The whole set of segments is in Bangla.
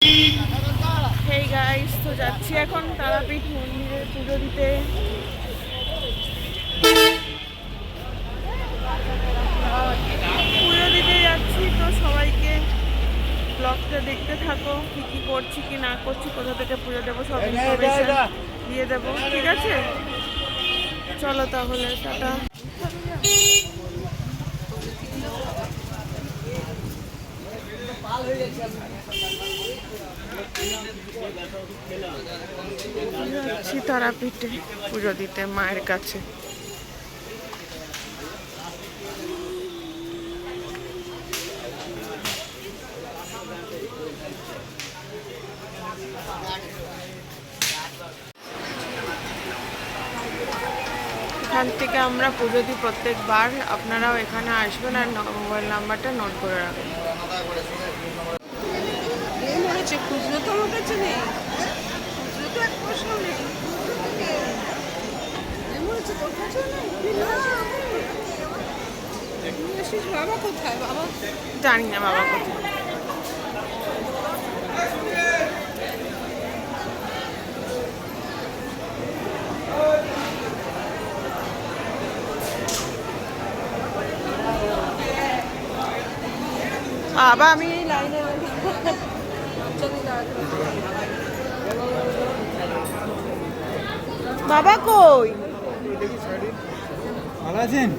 হেই গাইস, তো যাচ্ছি এখন তারাপীঠ মন্দিরে পুজো দিতে। পুজো দিতে যাচ্ছি, তো সবাইকে ব্লগটা দেখতে থাকো। কি কি করছি কি না করছি, কোথা থেকে পুজো দেবো সব ইনফরমেশন দিয়ে দেবো, ঠিক আছে? চলো তাহলে, টাটা। যাচ্ছি তারাপীঠে পুজো দিতে মায়ের কাছে। এখান থেকে আমরা পুজো দিই প্রত্যেকবার। আপনারাও এখানে আসবেন আর মোবাইল নাম্বারটা নোট করে রাখবেন। খুচরো তো আমার কাছে নেই, খুচরো তো এক পয়সাও নেই। তোর কাছেও নেই? বাবা কোথায়? বাবা জানি না বাবা কোথায়। বাবা আমি এই লাইনে বাবা কই? ভালো আছেন?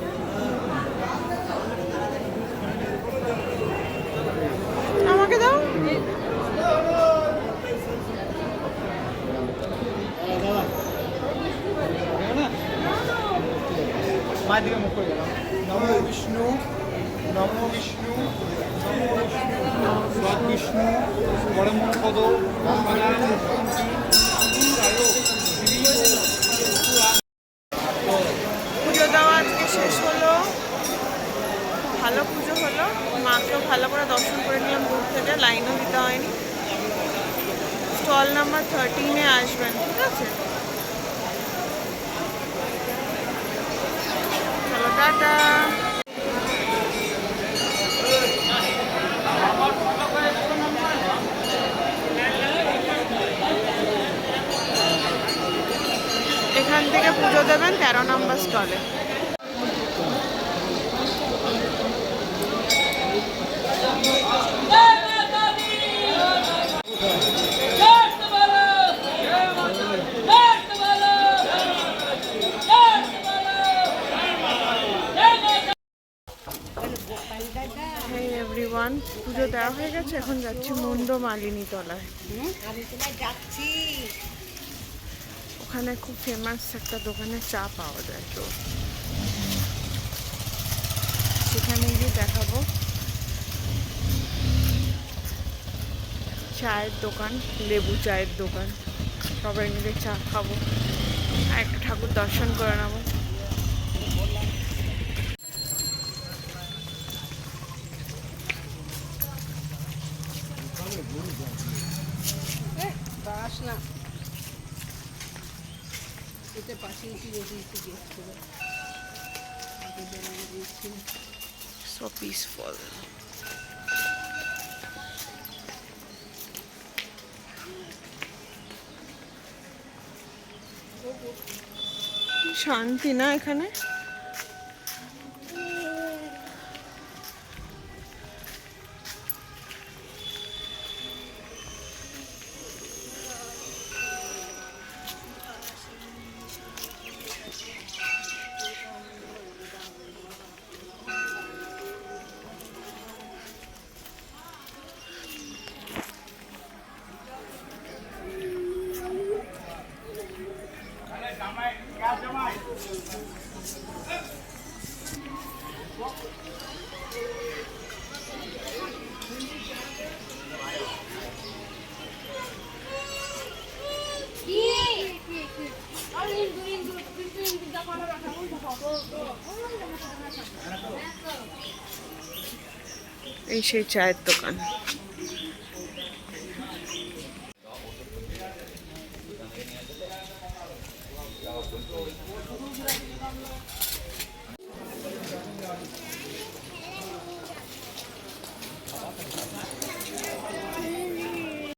আমাকে দাও। মায়ের দিকে মুখ করে গেলাম। নমো বিষ্ণু, নমো বিষ্ণু, নমো বিষ্ণু, বিষ্ণু পরমপদ পুজো দেওয়া আজকে শেষ হলো, ভালো পুজো হলো। মাকেও ভালো করে দর্শন করে নিলাম দূর থেকে, লাইনও দিতে হয়নি। স্টল নাম্বার 13-এ আসবেন, ঠিক আছে? চলো টাটা। এখান থেকে পুজো দেবেন 13 নম্বর স্টলে। এভরিওয়ান, পুজো দেওয়া হয়ে গেছে, এখন যাচ্ছি মুন্ড মালিনী তলায়। ওখানে খুব ফেমাস একটা দোকানে চা পাওয়া যায়, তো সেখানে গিয়ে দেখাবো। চায়ের দোকান, লেবু চায়ের দোকান, সবাই মিলে চা খাবো আর একটা ঠাকুর দর্শন করে নেবো। না এটা পাশে So peaceful. শান্তি না এখানে? এই সেই চায়ের দোকান।